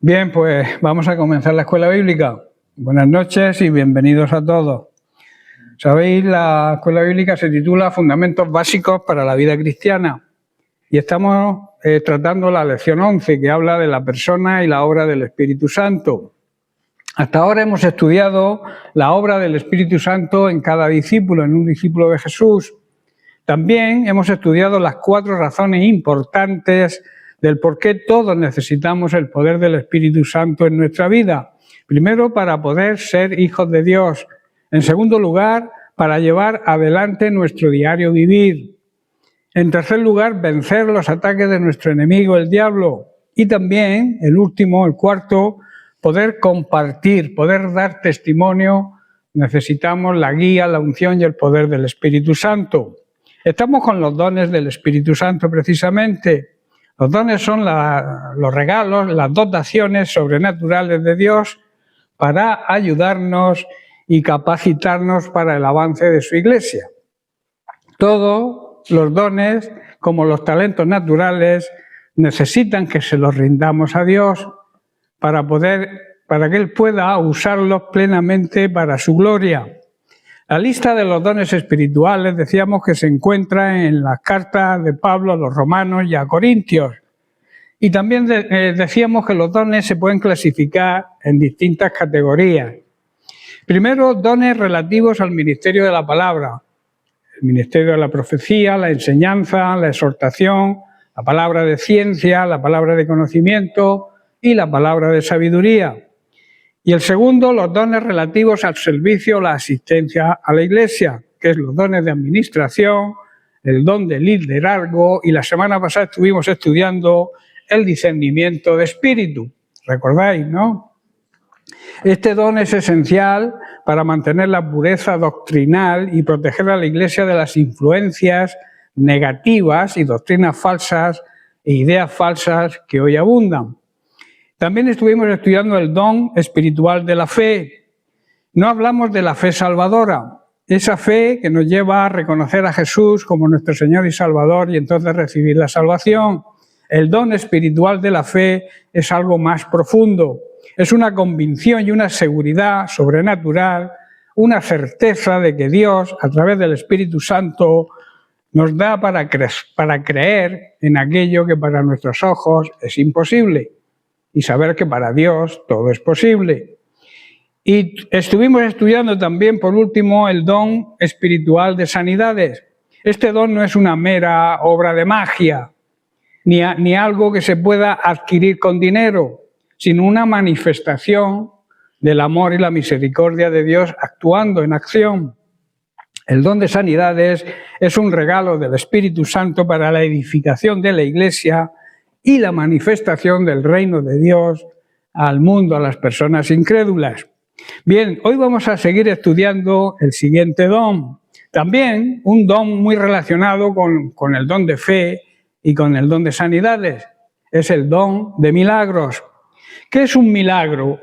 Bien, pues vamos a comenzar la escuela bíblica. Buenas noches y bienvenidos a todos. Sabéis, la escuela bíblica se titula Fundamentos básicos para la vida cristiana y estamos tratando la lección 11, que habla de la persona y la obra del Espíritu Santo. Hasta ahora hemos estudiado la obra del Espíritu Santo en cada discípulo, en un discípulo de Jesús. También hemos estudiado las 4 razones importantes del por qué todos necesitamos el poder del Espíritu Santo en nuestra vida. Primero, para poder ser hijos de Dios. En segundo lugar, para llevar adelante nuestro diario vivir. En tercer lugar, vencer los ataques de nuestro enemigo, el diablo. Y también, el cuarto, poder compartir, poder dar testimonio. Necesitamos la guía, la unción y el poder del Espíritu Santo. Estamos con los dones del Espíritu Santo precisamente. Los dones son los regalos, las dotaciones sobrenaturales de Dios para ayudarnos y capacitarnos para el avance de su iglesia. Todos los dones, como los talentos naturales, necesitan que se los rindamos a Dios para que Él pueda usarlos plenamente para su gloria. La lista de los dones espirituales decíamos que se encuentra en las cartas de Pablo a los romanos y a Corintios. Y también decíamos que los dones se pueden clasificar en distintas categorías. Primero, dones relativos al ministerio de la palabra. El ministerio de la profecía, la enseñanza, la exhortación, la palabra de ciencia, la palabra de conocimiento y la palabra de sabiduría. Y el segundo, los dones relativos al servicio o la asistencia a la iglesia, que es los dones de administración, el don de liderazgo, y la semana pasada estuvimos estudiando el discernimiento de espíritu. ¿Recordáis, no? Este don es esencial para mantener la pureza doctrinal y proteger a la iglesia de las influencias negativas y doctrinas falsas e ideas falsas que hoy abundan. También estuvimos estudiando el don espiritual de la fe. No hablamos de la fe salvadora, esa fe que nos lleva a reconocer a Jesús como nuestro Señor y Salvador y entonces recibir la salvación. El don espiritual de la fe es algo más profundo. Es una convicción y una seguridad sobrenatural, una certeza de que Dios, a través del Espíritu Santo, nos da para creer en aquello que para nuestros ojos es imposible. Y saber que para Dios todo es posible. Y estuvimos estudiando también, por último, el don espiritual de sanidades. Este don no es una mera obra de magia, ni algo que se pueda adquirir con dinero, sino una manifestación del amor y la misericordia de Dios actuando en acción. El don de sanidades es un regalo del Espíritu Santo para la edificación de la iglesia y la manifestación del reino de Dios al mundo, a las personas incrédulas. Bien, hoy vamos a seguir estudiando el siguiente don. También un don muy relacionado con el don de fe y con el don de sanidades. Es el don de milagros. ¿Qué es un milagro?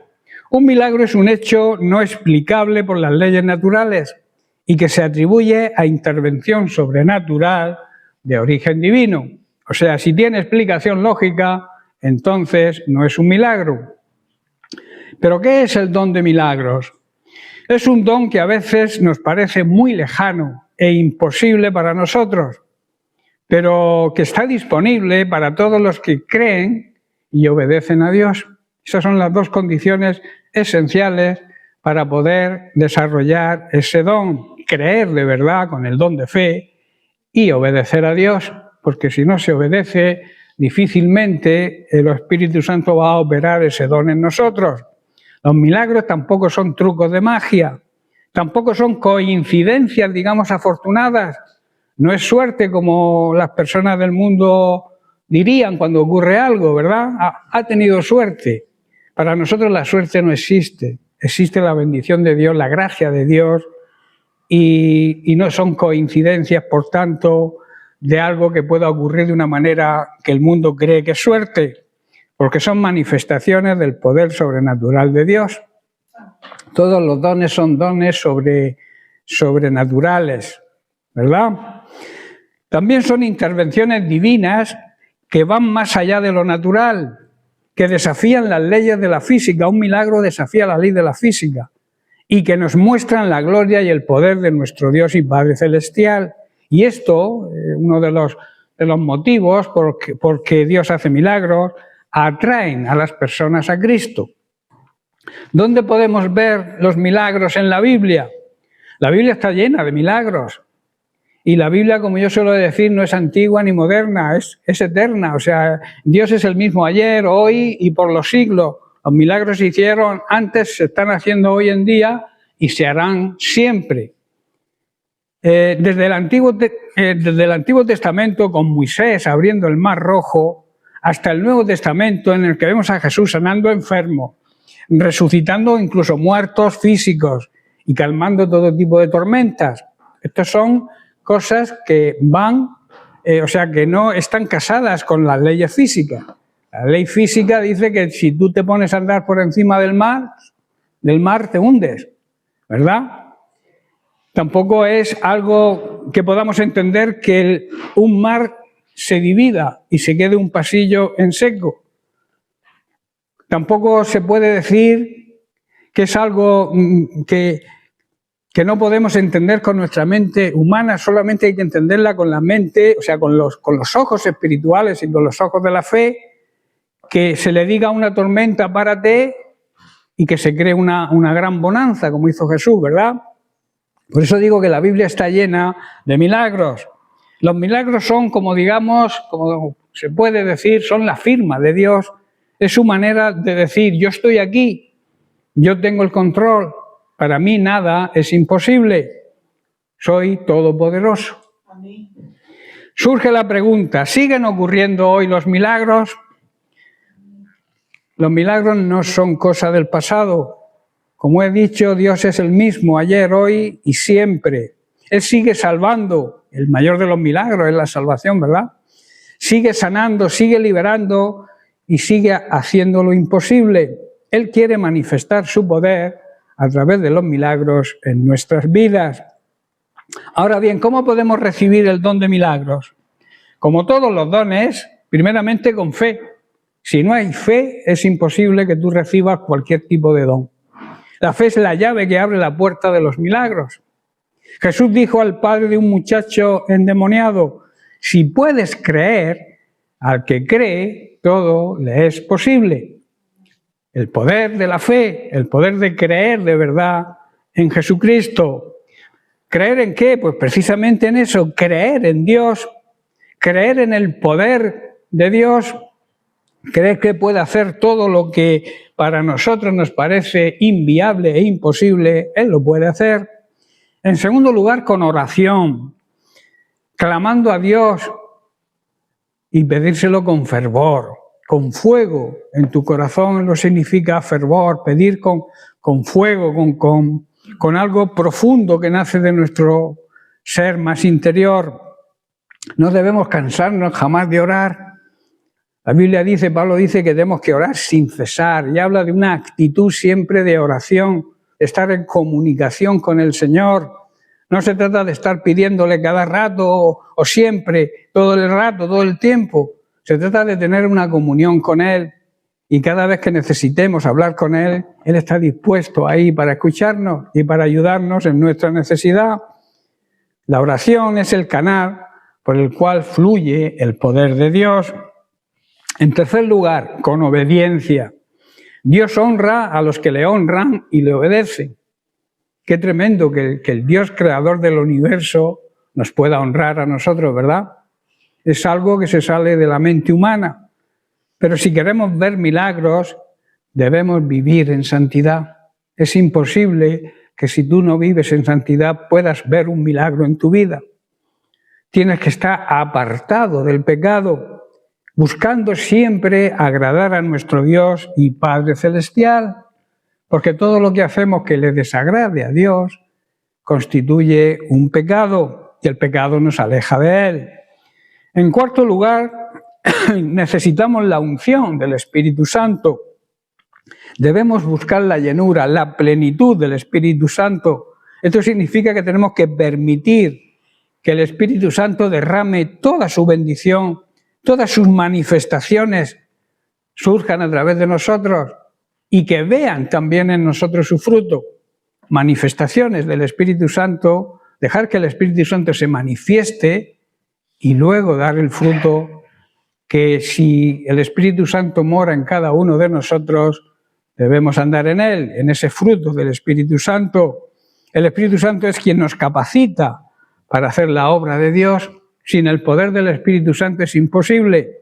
Un milagro es un hecho no explicable por las leyes naturales y que se atribuye a intervención sobrenatural de origen divino. O sea, si tiene explicación lógica, entonces no es un milagro. ¿Pero qué es el don de milagros? Es un don que a veces nos parece muy lejano e imposible para nosotros, pero que está disponible para todos los que creen y obedecen a Dios. Esas son las 2 condiciones esenciales para poder desarrollar ese don, creer de verdad con el don de fe y obedecer a Dios. Porque si no se obedece, difícilmente el Espíritu Santo va a operar ese don en nosotros. Los milagros tampoco son trucos de magia, tampoco son coincidencias, digamos, afortunadas. No es suerte como las personas del mundo dirían cuando ocurre algo, ¿verdad? Ha tenido suerte. Para nosotros la suerte no existe. Existe la bendición de Dios, la gracia de Dios, y no son coincidencias, por tanto, de algo que pueda ocurrir de una manera que el mundo cree que es suerte, porque son manifestaciones del poder sobrenatural de Dios. Todos los dones son dones sobrenaturales, ¿verdad? También son intervenciones divinas que van más allá de lo natural. que desafían las leyes de la física. Un milagro desafía la ley de la física y que nos muestran la gloria y el poder de nuestro Dios y Padre Celestial. Y esto, uno de los motivos por que Dios hace milagros, atraen a las personas a Cristo. ¿Dónde podemos ver los milagros en la Biblia? La Biblia está llena de milagros. Y la Biblia, como yo suelo decir, no es antigua ni moderna, es eterna. O sea, Dios es el mismo ayer, hoy y por los siglos. Los milagros se hicieron antes, se están haciendo hoy en día y se harán siempre. Desde el Antiguo Testamento, con Moisés abriendo el Mar Rojo, hasta el Nuevo Testamento, en el que vemos a Jesús sanando enfermos, resucitando incluso muertos físicos y calmando todo tipo de tormentas. Estas son cosas que van, o sea, que no están casadas con las leyes físicas. La ley física dice que si tú te pones a andar por encima del mar te hundes, ¿verdad? Tampoco es algo que podamos entender que un mar se divida y se quede un pasillo en seco. Tampoco se puede decir que es algo que no podemos entender con nuestra mente humana, solamente hay que entenderla con la mente, o sea, con los ojos espirituales y con los ojos de la fe, que se le diga a una tormenta, párate, y que se cree una gran bonanza, como hizo Jesús, ¿verdad? Por eso digo que la Biblia está llena de milagros. Los milagros son, como digamos, como se puede decir, son la firma de Dios. Es su manera de decir, yo estoy aquí, yo tengo el control, para mí nada es imposible, soy todopoderoso. Amén. Surge la pregunta, ¿siguen ocurriendo hoy los milagros? Los milagros no son cosa del pasado. Como he dicho, Dios es el mismo ayer, hoy y siempre. Él sigue salvando, el mayor de los milagros es la salvación, ¿verdad? Sigue sanando, sigue liberando y sigue haciendo lo imposible. Él quiere manifestar su poder a través de los milagros en nuestras vidas. Ahora bien, ¿cómo podemos recibir el don de milagros? Como todos los dones, primeramente con fe. Si no hay fe, es imposible que tú recibas cualquier tipo de don. La fe es la llave que abre la puerta de los milagros. Jesús dijo al padre de un muchacho endemoniado, si puedes creer, al que cree, todo le es posible. El poder de la fe, el poder de creer de verdad en Jesucristo. ¿Creer en qué? Pues precisamente en eso, creer en Dios, creer en el poder de Dios, creer que puede hacer todo lo que para nosotros nos parece inviable e imposible, Él lo puede hacer. En segundo lugar, con oración, clamando a Dios y pedírselo con fervor, con fuego en tu corazón, lo significa fervor, pedir con fuego, con algo profundo que nace de nuestro ser más interior. No debemos cansarnos jamás de orar. La Biblia dice, Pablo dice que tenemos que orar sin cesar y habla de una actitud siempre de oración, de estar en comunicación con el Señor. No se trata de estar pidiéndole cada rato o siempre, todo el rato, todo el tiempo. Se trata de tener una comunión con Él y cada vez que necesitemos hablar con Él, Él está dispuesto ahí para escucharnos y para ayudarnos en nuestra necesidad. La oración es el canal por el cual fluye el poder de Dios. En tercer lugar, con obediencia. Dios honra a los que le honran y le obedecen. Qué tremendo que el Dios creador del universo nos pueda honrar a nosotros, ¿verdad? Es algo que se sale de la mente humana. Pero si queremos ver milagros, debemos vivir en santidad. Es imposible que si tú no vives en santidad puedas ver un milagro en tu vida. Tienes que estar apartado del pecado, buscando siempre agradar a nuestro Dios y Padre Celestial, porque todo lo que hacemos que le desagrade a Dios constituye un pecado y el pecado nos aleja de Él. En cuarto lugar, necesitamos la unción del Espíritu Santo. Debemos buscar la llenura, la plenitud del Espíritu Santo. Esto significa que tenemos que permitir que el Espíritu Santo derrame toda su bendición, todas sus manifestaciones surjan a través de nosotros y que vean también en nosotros su fruto. Manifestaciones del Espíritu Santo, dejar que el Espíritu Santo se manifieste y luego dar el fruto que si el Espíritu Santo mora en cada uno de nosotros, debemos andar en él, en ese fruto del Espíritu Santo. El Espíritu Santo es quien nos capacita para hacer la obra de Dios. Sin el poder del Espíritu Santo es imposible.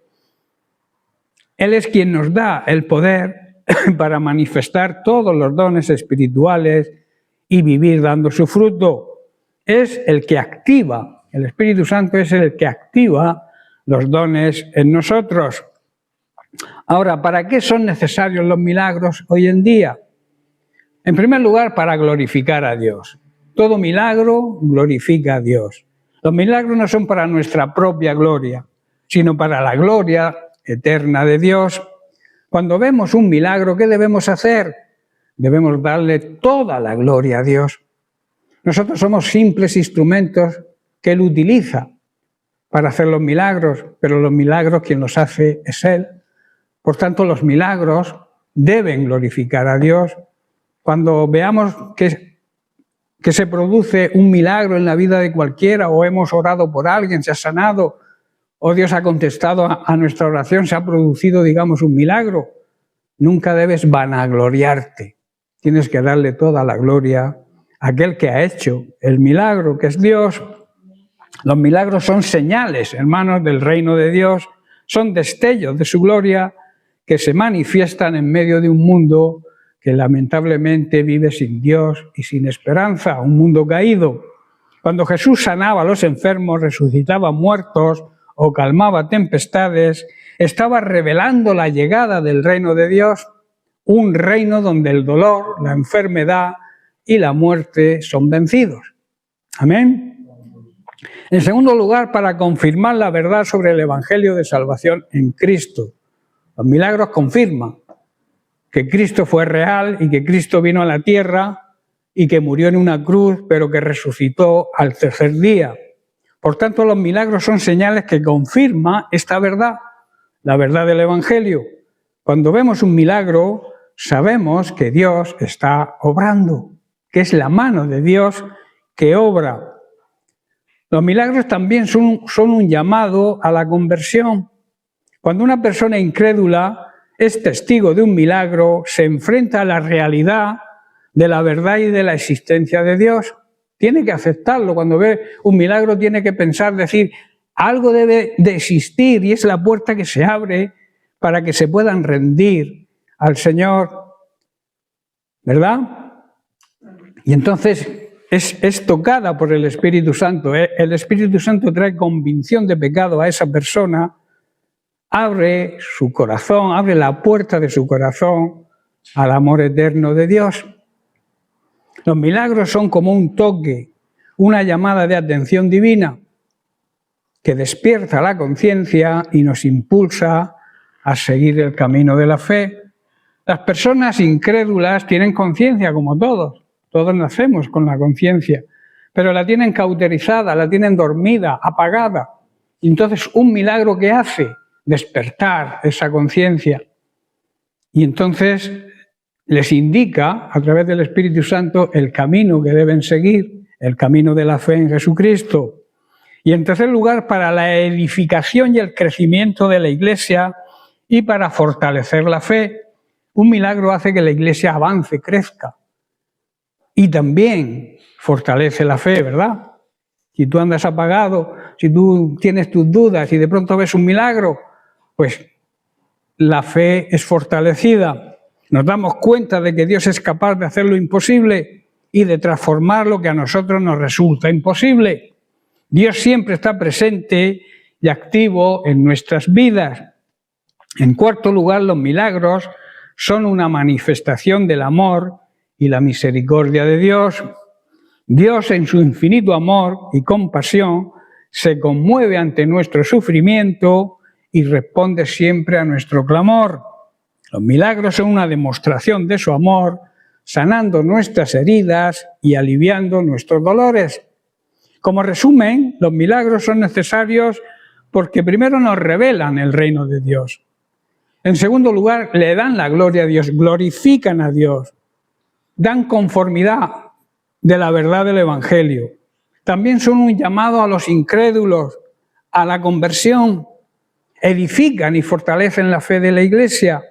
Él es quien nos da el poder para manifestar todos los dones espirituales y vivir dando su fruto. Es el que activa, el Espíritu Santo es el que activa los dones en nosotros. Ahora, ¿para qué son necesarios los milagros hoy en día? En primer lugar, para glorificar a Dios. Todo milagro glorifica a Dios. Los milagros no son para nuestra propia gloria, sino para la gloria eterna de Dios. Cuando vemos un milagro, ¿qué debemos hacer? Debemos darle toda la gloria a Dios. Nosotros somos simples instrumentos que Él utiliza para hacer los milagros, pero los milagros quien los hace es Él. Por tanto, los milagros deben glorificar a Dios. Cuando veamos que se produce un milagro en la vida de cualquiera, o hemos orado por alguien, se ha sanado, o Dios ha contestado a nuestra oración, se ha producido, digamos, un milagro, nunca debes vanagloriarte. Tienes que darle toda la gloria a aquel que ha hecho el milagro, que es Dios. Los milagros son señales, hermanos, del reino de Dios, son destellos de su gloria que se manifiestan en medio de un mundo que lamentablemente vive sin Dios y sin esperanza, un mundo caído. Cuando Jesús sanaba a los enfermos, resucitaba muertos o calmaba tempestades, estaba revelando la llegada del reino de Dios, un reino donde el dolor, la enfermedad y la muerte son vencidos. Amén. En segundo lugar, para confirmar la verdad sobre el Evangelio de salvación en Cristo. Los milagros confirman que Cristo fue real y que Cristo vino a la tierra y que murió en una cruz, pero que resucitó al tercer día. Por tanto, los milagros son señales que confirman esta verdad, la verdad del Evangelio. Cuando vemos un milagro, sabemos que Dios está obrando, que es la mano de Dios que obra. Los milagros también son un llamado a la conversión. Cuando una persona incrédula es testigo de un milagro, se enfrenta a la realidad de la verdad y de la existencia de Dios. Tiene que aceptarlo. Cuando ve un milagro tiene que pensar, decir, algo debe de existir y es la puerta que se abre para que se puedan rendir al Señor, ¿verdad? Y entonces es tocada por el Espíritu Santo. El Espíritu Santo trae convicción de pecado a esa persona, abre su corazón, abre la puerta de su corazón al amor eterno de Dios. Los milagros son como un toque, una llamada de atención divina que despierta la conciencia y nos impulsa a seguir el camino de la fe. Las personas incrédulas tienen conciencia como todos nacemos con la conciencia, pero la tienen cauterizada, la tienen dormida, apagada. Y entonces un milagro que hace despertar esa conciencia y entonces les indica a través del Espíritu Santo el camino que deben seguir, el camino de la fe en Jesucristo. Y en tercer lugar, para la edificación y el crecimiento de la Iglesia y para fortalecer la fe. Un milagro hace que la Iglesia avance, crezca y también fortalece la fe, ¿verdad? Si tú andas apagado, si tú tienes tus dudas y de pronto ves un milagro, pues la fe es fortalecida. Nos damos cuenta de que Dios es capaz de hacer lo imposible y de transformar lo que a nosotros nos resulta imposible. Dios siempre está presente y activo en nuestras vidas. En cuarto lugar, los milagros son una manifestación del amor y la misericordia de Dios. Dios, en su infinito amor y compasión, se conmueve ante nuestro sufrimiento y responde siempre a nuestro clamor. Los milagros son una demostración de su amor, sanando nuestras heridas y aliviando nuestros dolores. Como resumen, los milagros son necesarios porque primero nos revelan el reino de Dios. En segundo lugar, le dan la gloria a Dios, glorifican a Dios, dan conformidad de la verdad del Evangelio. También son un llamado a los incrédulos, a la conversión, edifican y fortalecen la fe de la Iglesia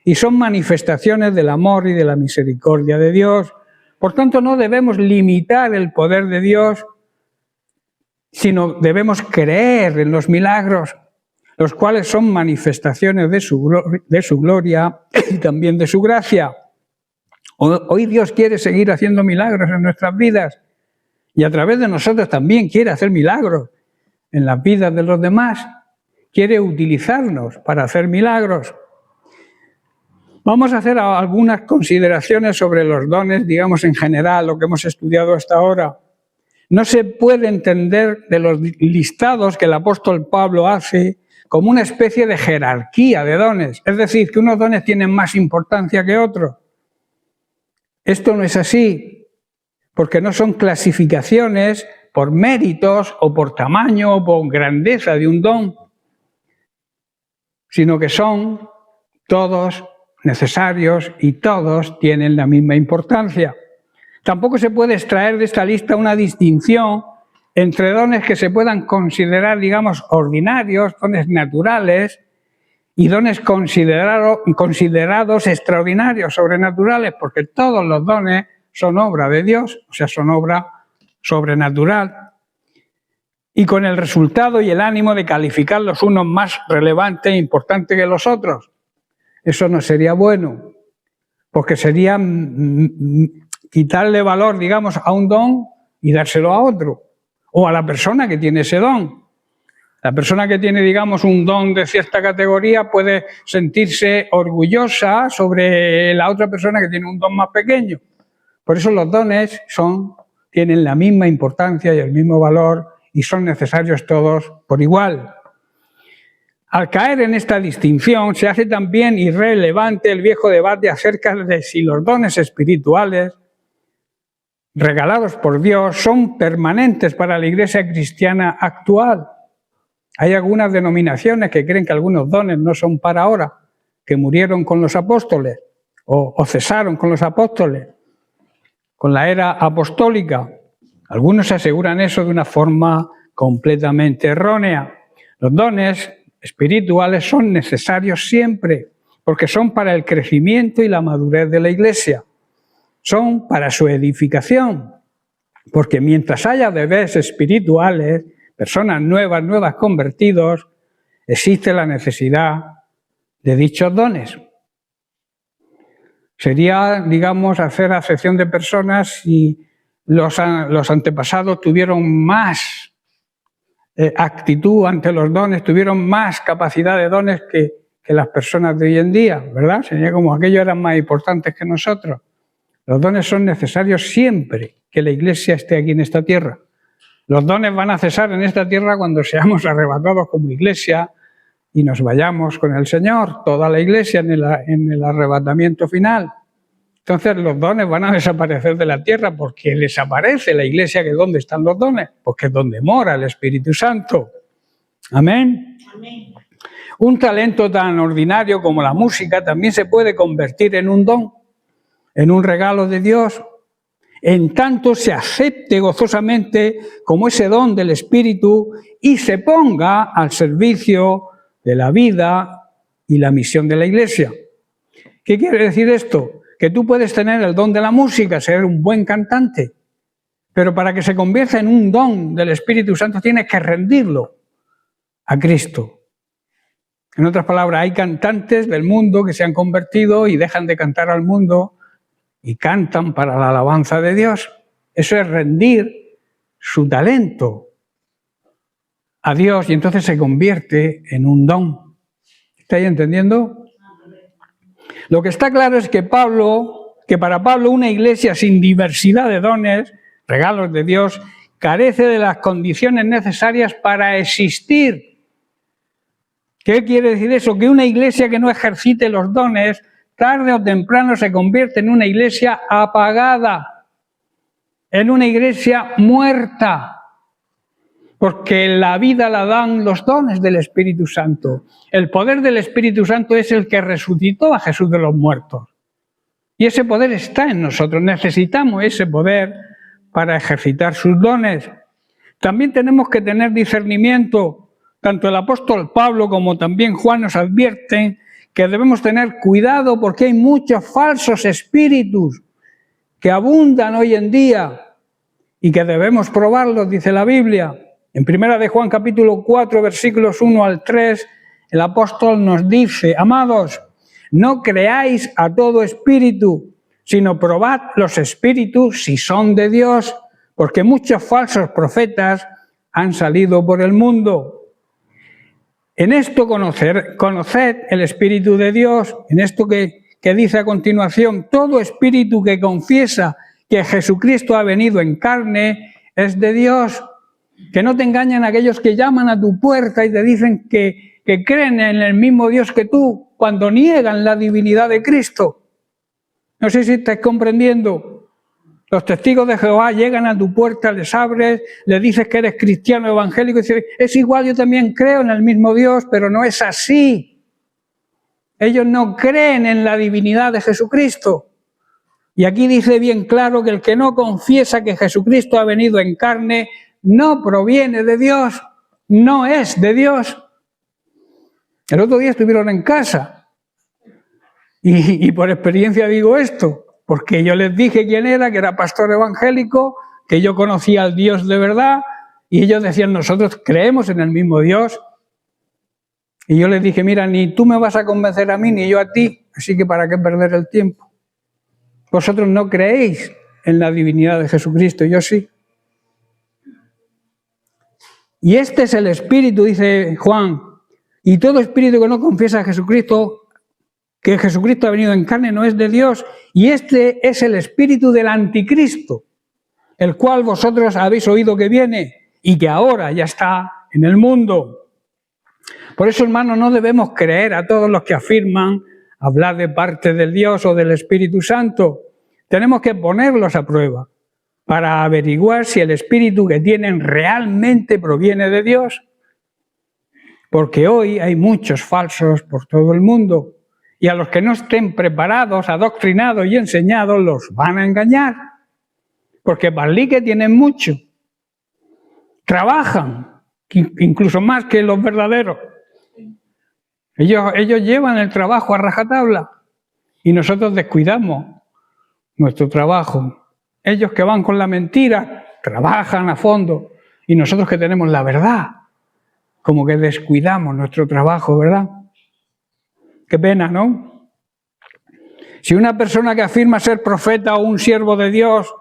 y son manifestaciones del amor y de la misericordia de Dios. Por tanto, no debemos limitar el poder de Dios, sino debemos creer en los milagros, los cuales son manifestaciones de su gloria y también de su gracia. Hoy Dios quiere seguir haciendo milagros en nuestras vidas y a través de nosotros también quiere hacer milagros en las vidas de los demás. Quiere utilizarnos para hacer milagros. Vamos a hacer algunas consideraciones sobre los dones, digamos en general, lo que hemos estudiado hasta ahora. No se puede entender de los listados que el apóstol Pablo hace como una especie de jerarquía de dones, es decir, que unos dones tienen más importancia que otros. Esto no es así, porque no son clasificaciones por méritos o por tamaño o por grandeza de un don, sino que son todos necesarios y todos tienen la misma importancia. Tampoco se puede extraer de esta lista una distinción entre dones que se puedan considerar, digamos, ordinarios, dones naturales, y dones considerados extraordinarios, sobrenaturales, porque todos los dones son obra de Dios, o sea, son obra sobrenatural, y con el resultado y el ánimo de calificar los unos más relevantes e importantes que los otros. Eso no sería bueno, porque sería quitarle valor, digamos, a un don y dárselo a otro, o a la persona que tiene ese don. La persona que tiene, digamos, un don de cierta categoría puede sentirse orgullosa sobre la otra persona que tiene un don más pequeño. Por eso los dones tienen la misma importancia y el mismo valor y son necesarios todos por igual. Al caer en esta distinción se hace también irrelevante el viejo debate acerca de si los dones espirituales regalados por Dios son permanentes para la Iglesia cristiana actual. Hay algunas denominaciones que creen que algunos dones no son para ahora, que murieron con los apóstoles o cesaron con los apóstoles, con la era apostólica. Algunos aseguran eso de una forma completamente errónea. Los dones espirituales son necesarios siempre, porque son para el crecimiento y la madurez de la Iglesia. Son para su edificación, porque mientras haya bebés espirituales, personas nuevas convertidos, existe la necesidad de dichos dones. Sería, digamos, hacer acepción de personas si los antepasados tuvieron más actitud ante los dones, tuvieron más capacidad de dones que las personas de hoy en día, ¿verdad? Sería como aquellos eran más importantes que nosotros. Los dones son necesarios siempre que la Iglesia esté aquí en esta tierra. Los dones van a cesar en esta tierra cuando seamos arrebatados como Iglesia y nos vayamos con el Señor, toda la Iglesia en el arrebatamiento final. Entonces los dones van a desaparecer de la tierra porque desaparece la Iglesia, que ¿dónde están los dones? Porque es donde mora el Espíritu Santo. Amén. Amén. Un talento tan ordinario como la música también se puede convertir en un don, en un regalo de Dios, en tanto se acepte gozosamente como ese don del Espíritu y se ponga al servicio de la vida y la misión de la Iglesia. ¿Qué quiere decir esto? Que tú puedes tener el don de la música, ser un buen cantante, pero para que se convierta en un don del Espíritu Santo tienes que rendirlo a Cristo. En otras palabras, hay cantantes del mundo que se han convertido y dejan de cantar al mundo y cantan para la alabanza de Dios. Eso es rendir su talento a Dios y entonces se convierte en un don. ¿Estáis entendiendo? Lo que está claro es que para Pablo una iglesia sin diversidad de dones, regalos de Dios, carece de las condiciones necesarias para existir. ¿Qué quiere decir eso? Que una iglesia que no ejercite los dones, tarde o temprano se convierte en una iglesia apagada, en una iglesia muerta. porque la vida la dan los dones del Espíritu Santo. El poder del Espíritu Santo es el que resucitó a Jesús de los muertos. Y ese poder está en nosotros. Necesitamos ese poder para ejercitar sus dones. También tenemos que tener discernimiento. Tanto el apóstol Pablo como también Juan nos advierten que debemos tener cuidado porque hay muchos falsos espíritus que abundan hoy en día y que debemos probarlos, dice la Biblia. En 1 de Juan capítulo 4, versículos 1 al 3, el apóstol nos dice: amados, no creáis a todo espíritu, sino probad los espíritus si son de Dios, porque muchos falsos profetas han salido por el mundo. En esto conoced el Espíritu de Dios, en esto que dice a continuación: todo espíritu que confiesa que Jesucristo ha venido en carne es de Dios. Que no te engañen aquellos que llaman a tu puerta y te dicen que creen en el mismo Dios que tú, cuando niegan la divinidad de Cristo. No sé si estás comprendiendo. Los testigos de Jehová llegan a tu puerta, les abres, les dices que eres cristiano evangélico y dices: es igual, yo también creo en el mismo Dios, pero no es así. Ellos no creen en la divinidad de Jesucristo. Y aquí dice bien claro que el que no confiesa que Jesucristo ha venido en carne no proviene de Dios, no es de Dios. El otro día estuvieron en casa y por experiencia digo esto, porque yo les dije quién era, que era pastor evangélico, que yo conocía al Dios de verdad, y ellos decían: nosotros creemos en el mismo Dios. Y yo les dije: mira, ni tú me vas a convencer a mí, ni yo a ti, así que ¿para qué perder el tiempo? Vosotros no creéis en la divinidad de Jesucristo, yo sí. Y este es el espíritu, dice Juan, y todo espíritu que no confiesa a Jesucristo, que Jesucristo ha venido en carne, no es de Dios. Y este es el espíritu del anticristo, el cual vosotros habéis oído que viene y que ahora ya está en el mundo. Por eso, hermanos, no debemos creer a todos los que afirman hablar de parte del Dios o del Espíritu Santo. Tenemos que ponerlos a prueba para averiguar si el espíritu que tienen realmente proviene de Dios. Porque hoy hay muchos falsos por todo el mundo y a los que no estén preparados, adoctrinados y enseñados los van a engañar. Porque barlique tienen mucho. Trabajan, incluso más que los verdaderos. Ellos llevan el trabajo a rajatabla y nosotros descuidamos nuestro trabajo. Ellos que van con la mentira trabajan a fondo y nosotros que tenemos la verdad, como que descuidamos nuestro trabajo, ¿verdad? Qué pena, ¿no? Si una persona que afirma ser profeta o un siervo de Dios,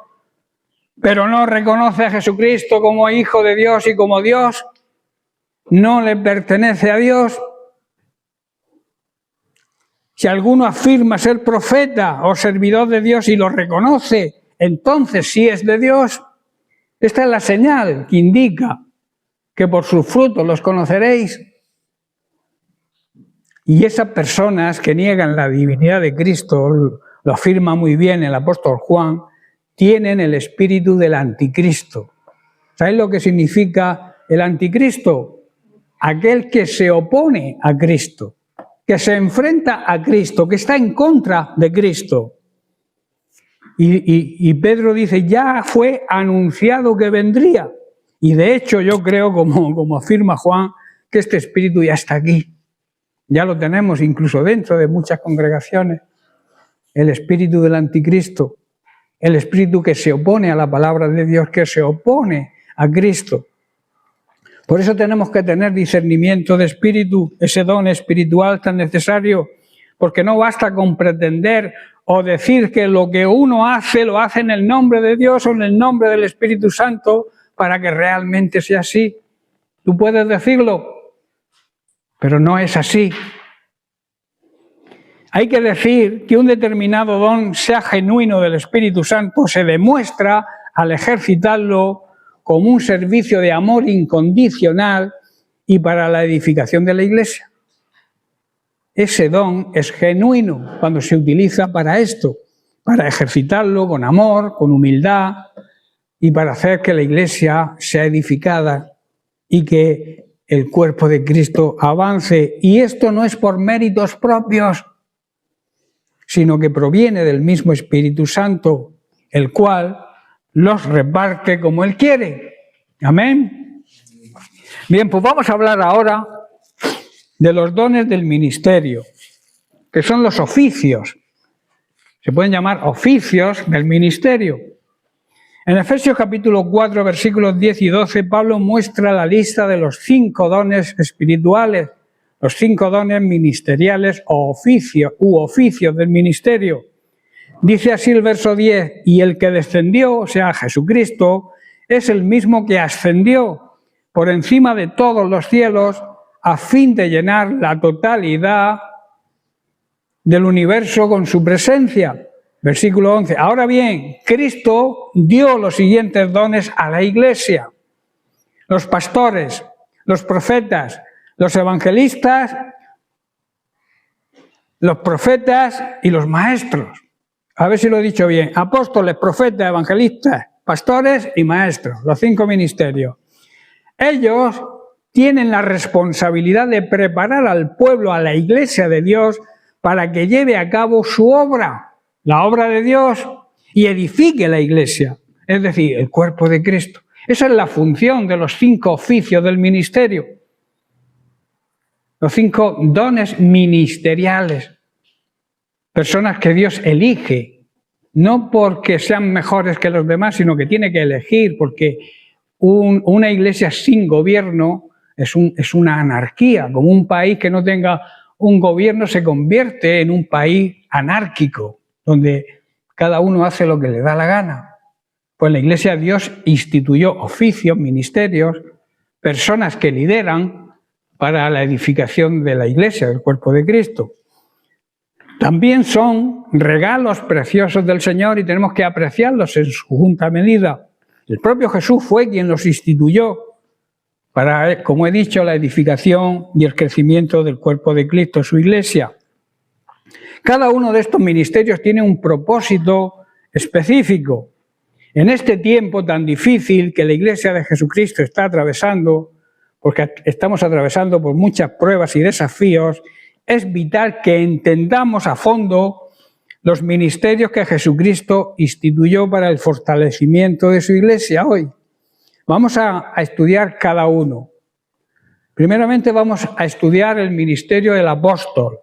pero no reconoce a Jesucristo como Hijo de Dios y como Dios, no le pertenece a Dios. Si alguno afirma ser profeta o servidor de Dios y lo reconoce, entonces sí es de Dios. Esta es la señal que indica que por sus frutos los conoceréis. Y esas personas que niegan la divinidad de Cristo, lo afirma muy bien el apóstol Juan, tienen el espíritu del anticristo. ¿Sabéis lo que significa el anticristo? Aquel que se opone a Cristo, que se enfrenta a Cristo, que está en contra de Cristo. Y Pedro dice: ya fue anunciado que vendría. Y de hecho yo creo, como afirma Juan, que este espíritu ya está aquí. Ya lo tenemos incluso dentro de muchas congregaciones. El espíritu del anticristo. El espíritu que se opone a la palabra de Dios, que se opone a Cristo. Por eso tenemos que tener discernimiento de espíritu, ese don espiritual tan necesario, porque no basta con pretender o decir que lo que uno hace, lo hace en el nombre de Dios o en el nombre del Espíritu Santo para que realmente sea así. Tú puedes decirlo, pero no es así. Hay que decir que un determinado don sea genuino del Espíritu Santo se demuestra al ejercitarlo como un servicio de amor incondicional y para la edificación de la Iglesia. Ese don es genuino cuando se utiliza para esto, para ejercitarlo con amor, con humildad y para hacer que la Iglesia sea edificada. y que el cuerpo de Cristo avance. Y esto no es por méritos propios, sino que proviene del mismo Espíritu Santo, el cual los reparte como Él quiere. Amén. Bien, pues vamos a hablar ahora de los dones del ministerio, que son los oficios. Se pueden llamar oficios del ministerio. En Efesios capítulo 4, versículos 10 y 12, Pablo muestra la lista de los 5 dones espirituales, los 5 dones ministeriales o oficios del ministerio. Dice así el verso 10, y el que descendió, o sea, Jesucristo, es el mismo que ascendió por encima de todos los cielos a fin de llenar la totalidad del universo con su presencia. Versículo 11. Ahora bien, Cristo dio los siguientes dones a la iglesia: los pastores, los profetas, los evangelistas, los profetas y los maestros. A ver si lo he dicho bien. Apóstoles, profetas, evangelistas, pastores y maestros, los 5 ministerios. Ellos tienen la responsabilidad de preparar al pueblo, a la iglesia de Dios, para que lleve a cabo su obra, la obra de Dios, y edifique la iglesia, es decir, el cuerpo de Cristo. Esa es la función de los 5 oficios del ministerio, los 5 dones ministeriales. Personas que Dios elige, no porque sean mejores que los demás, sino que tiene que elegir, porque una iglesia sin gobierno es una anarquía. Como un país que no tenga un gobierno se convierte en un país anárquico, donde cada uno hace lo que le da la gana. Pues la iglesia de Dios instituyó oficios, ministerios, personas que lideran para la edificación de la iglesia, del cuerpo de Cristo. También son regalos preciosos del Señor y tenemos que apreciarlos en su justa medida. El propio Jesús fue quien los instituyó para, como he dicho, la edificación y el crecimiento del cuerpo de Cristo, su iglesia. Cada uno de estos ministerios tiene un propósito específico. En este tiempo tan difícil que la iglesia de Jesucristo está atravesando, porque estamos atravesando por muchas pruebas y desafíos, es vital que entendamos a fondo los ministerios que Jesucristo instituyó para el fortalecimiento de su iglesia hoy. Vamos a estudiar cada uno. Primeramente vamos a estudiar el ministerio del apóstol.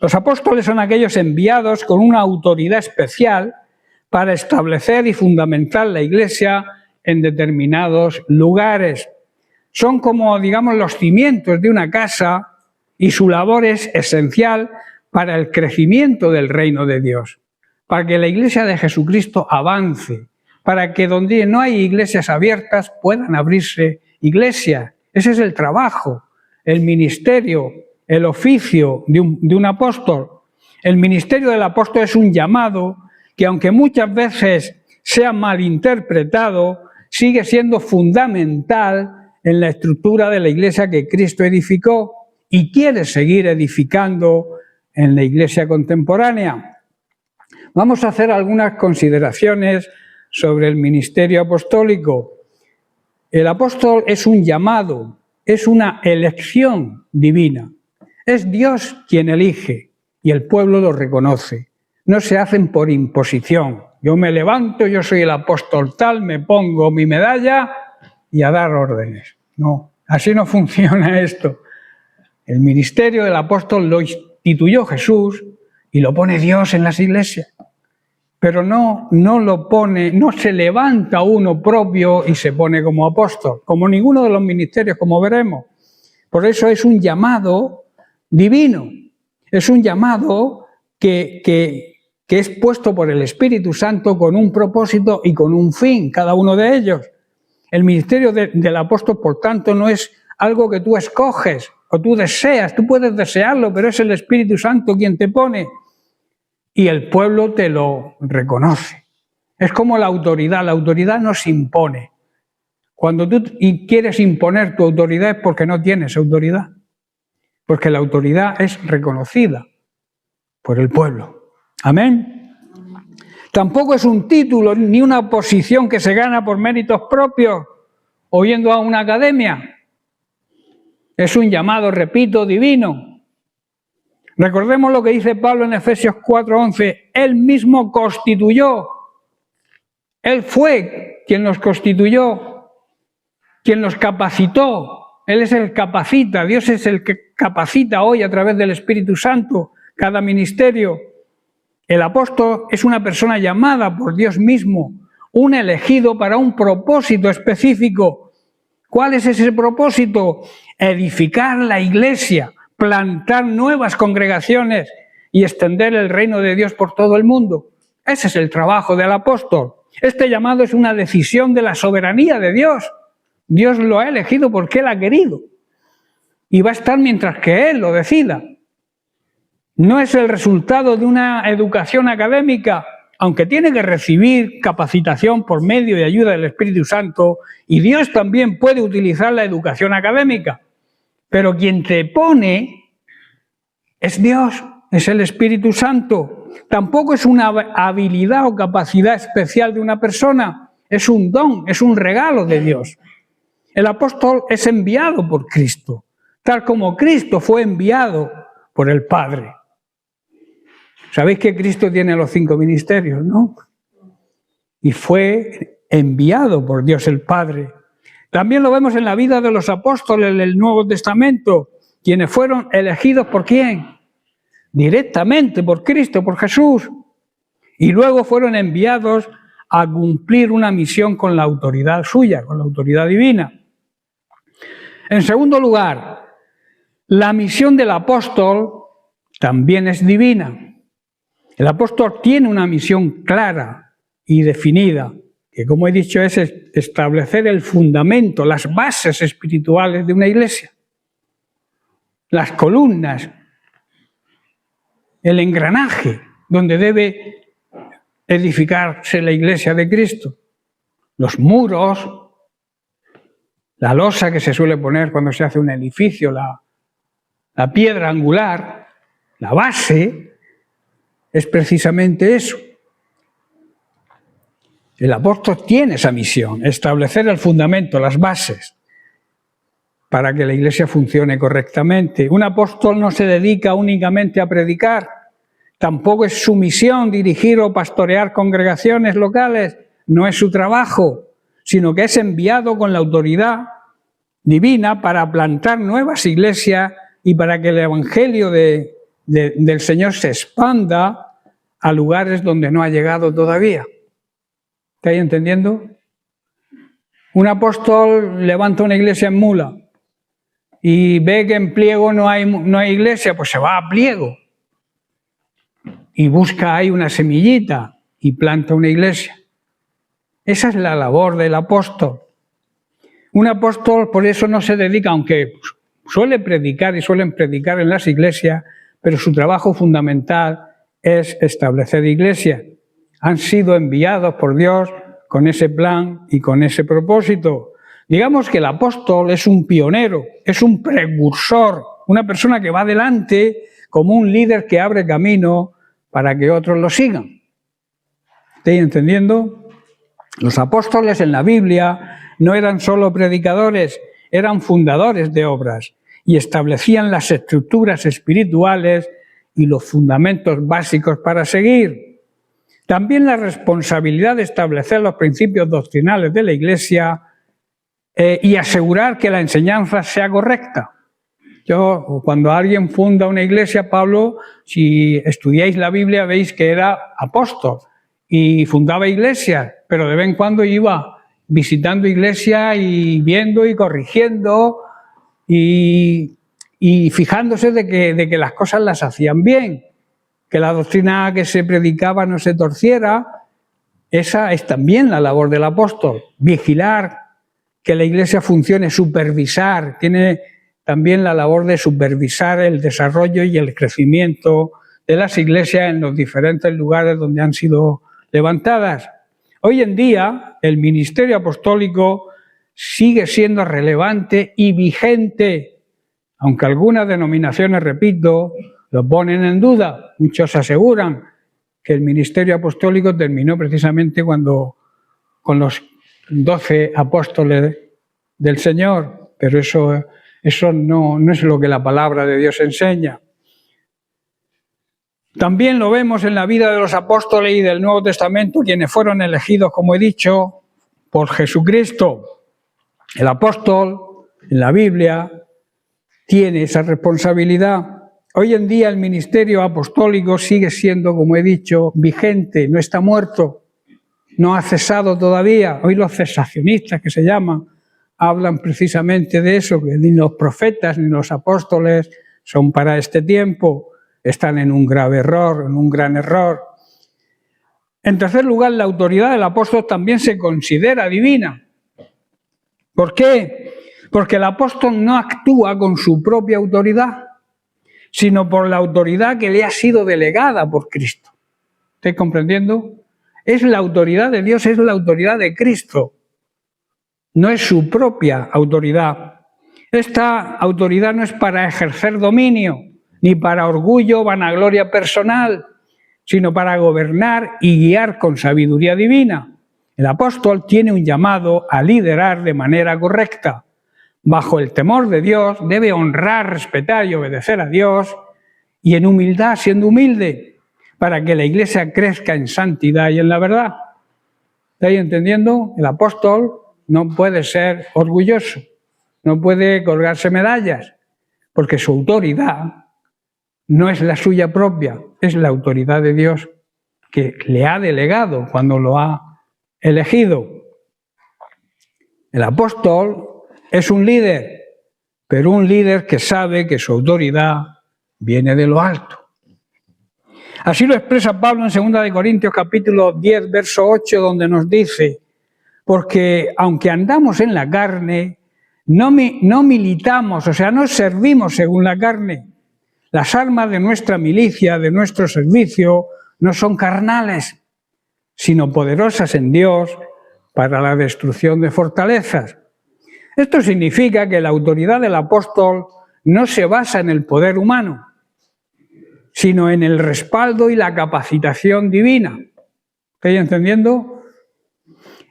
Los apóstoles son aquellos enviados con una autoridad especial para establecer y fundamentar la iglesia en determinados lugares. Son como, digamos, los cimientos de una casa y su labor es esencial para el crecimiento del reino de Dios, para que la iglesia de Jesucristo avance, para que donde no hay iglesias abiertas puedan abrirse iglesias. Ese es el trabajo, el ministerio, el oficio de un apóstol. El ministerio del apóstol es un llamado que, aunque muchas veces sea malinterpretado, sigue siendo fundamental en la estructura de la iglesia que Cristo edificó y quiere seguir edificando en la iglesia contemporánea. Vamos a hacer algunas consideraciones sobre el ministerio apostólico. El apóstol es un llamado, es una elección divina. Es Dios quien elige y el pueblo lo reconoce. No se hacen por imposición. Yo me levanto, yo soy el apóstol tal, me pongo mi medalla y a dar órdenes. No, así no funciona esto. El ministerio del apóstol lo instituyó Jesús y lo pone Dios en las iglesias. Pero no se levanta uno propio y se pone como apóstol, como ninguno de los ministerios, como veremos. Por eso es un llamado divino, es un llamado que es puesto por el Espíritu Santo con un propósito y con un fin, cada uno de ellos. El ministerio del apóstol, por tanto, no es algo que tú escoges o tú deseas, tú puedes desearlo, pero es el Espíritu Santo quien te pone y el pueblo te lo reconoce. Es como la autoridad no se impone. Cuando tú quieres imponer tu autoridad es porque no tienes autoridad, porque la autoridad es reconocida por el pueblo. Amén. Tampoco es un título ni una posición que se gana por méritos propios o yendo a una academia. Es un llamado, repito, divino. Recordemos lo que dice Pablo en Efesios 4:11. Él mismo constituyó. Él fue quien nos constituyó, quien nos capacitó. Él es el que capacita. Dios es el que capacita hoy a través del Espíritu Santo cada ministerio. El apóstol es una persona llamada por Dios mismo, un elegido para un propósito específico. ¿Cuál es ese propósito? Edificar la iglesia, plantar nuevas congregaciones y extender el reino de Dios por todo el mundo. Ese es el trabajo del apóstol. Este llamado es una decisión de la soberanía de Dios. Dios lo ha elegido porque Él ha querido. Y va a estar mientras que Él lo decida. No es el resultado de una educación académica, aunque tiene que recibir capacitación por medio y ayuda del Espíritu Santo, y Dios también puede utilizar la educación académica. Pero quien te pone es Dios, es el Espíritu Santo. Tampoco es una habilidad o capacidad especial de una persona, es un don, es un regalo de Dios. El apóstol es enviado por Cristo, tal como Cristo fue enviado por el Padre. Sabéis que Cristo tiene los 5 ministerios, ¿no? Y fue enviado por Dios el Padre. También lo vemos en la vida de los apóstoles del Nuevo Testamento, quienes fueron elegidos ¿por quién? Directamente por Cristo, por Jesús. Y luego fueron enviados a cumplir una misión con la autoridad suya, con la autoridad divina. En segundo lugar, la misión del apóstol también es divina. El apóstol tiene una misión clara y definida, que como he dicho es establecer el fundamento, las bases espirituales de una iglesia, las columnas, el engranaje donde debe edificarse la iglesia de Cristo, los muros, la losa que se suele poner cuando se hace un edificio, la piedra angular, la base, es precisamente eso. El apóstol tiene esa misión, establecer el fundamento, las bases, para que la iglesia funcione correctamente. Un apóstol no se dedica únicamente a predicar, tampoco es su misión dirigir o pastorear congregaciones locales, no es su trabajo, sino que es enviado con la autoridad divina para plantar nuevas iglesias y para que el evangelio del Señor se expanda a lugares donde no ha llegado todavía. ¿Estáis entendiendo? Un apóstol levanta una iglesia en Mula y ve que en Pliego no hay iglesia, pues se va a Pliego y busca ahí una semillita y planta una iglesia. Esa es la labor del apóstol. Un apóstol por eso no se dedica, aunque suele predicar y suelen predicar en las iglesias, pero su trabajo fundamental es establecer iglesias. Han sido enviados por Dios con ese plan y con ese propósito. Digamos que el apóstol es un pionero, es un precursor, una persona que va adelante como un líder que abre camino para que otros lo sigan. ¿Estáis entendiendo? Los apóstoles en la Biblia no eran solo predicadores, eran fundadores de obras y establecían las estructuras espirituales y los fundamentos básicos para seguir. También la responsabilidad de establecer los principios doctrinales de la Iglesia y asegurar que la enseñanza sea correcta. Cuando alguien funda una iglesia, Pablo, si estudiáis la Biblia, veis que era apóstol y fundaba iglesias, pero de vez en cuando iba visitando iglesias y viendo y corrigiendo y fijándose de que las cosas las hacían bien, que la doctrina que se predicaba no se torciera. Esa es también la labor del apóstol, vigilar que la iglesia funcione, supervisar, tiene también la labor de supervisar el desarrollo y el crecimiento de las iglesias en los diferentes lugares donde han sido levantadas. Hoy en día el ministerio apostólico sigue siendo relevante y vigente, aunque algunas denominaciones, repito, lo ponen en duda. Muchos aseguran que el ministerio apostólico terminó precisamente cuando con los 12 apóstoles del Señor, pero eso Eso no es lo que la palabra de Dios enseña. También lo vemos en la vida de los apóstoles y del Nuevo Testamento, quienes fueron elegidos, como he dicho, por Jesucristo. El apóstol, en la Biblia, tiene esa responsabilidad. Hoy en día el ministerio apostólico sigue siendo, como he dicho, vigente, no está muerto, no ha cesado todavía. Hoy los cesacionistas, que se llaman, hablan precisamente de eso, que ni los profetas ni los apóstoles son para este tiempo, están en un grave error, en un gran error. En tercer lugar, la autoridad del apóstol también se considera divina. ¿Por qué? Porque el apóstol no actúa con su propia autoridad, sino por la autoridad que le ha sido delegada por Cristo. ¿Estáis comprendiendo? Es la autoridad de Dios, es la autoridad de Cristo. No es su propia autoridad. Esta autoridad no es para ejercer dominio, ni para orgullo o vanagloria personal, sino para gobernar y guiar con sabiduría divina. El apóstol tiene un llamado a liderar de manera correcta. Bajo el temor de Dios, debe honrar, respetar y obedecer a Dios, y en humildad, siendo humilde, para que la Iglesia crezca en santidad y en la verdad. ¿Estáis entendiendo? El apóstol no puede ser orgulloso, no puede colgarse medallas, porque su autoridad no es la suya propia, es la autoridad de Dios que le ha delegado cuando lo ha elegido. El apóstol es un líder, pero un líder que sabe que su autoridad viene de lo alto. Así lo expresa Pablo en 2 Corintios capítulo 10, verso 8, donde nos dice: porque aunque andamos en la carne, no militamos, o sea, no servimos según la carne. Las armas de nuestra milicia, de nuestro servicio, no son carnales, sino poderosas en Dios para la destrucción de fortalezas. Esto significa que la autoridad del apóstol no se basa en el poder humano, sino en el respaldo y la capacitación divina. ¿Estáis entendiendo?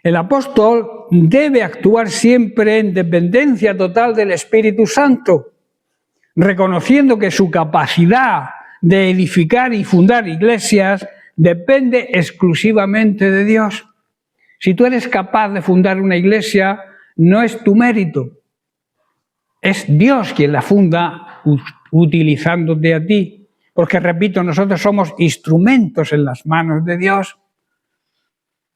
El apóstol debe actuar siempre en dependencia total del Espíritu Santo, reconociendo que su capacidad de edificar y fundar iglesias depende exclusivamente de Dios. Si tú eres capaz de fundar una iglesia, no es tu mérito, es Dios quien la funda utilizándote a ti. Porque, repito, nosotros somos instrumentos en las manos de Dios.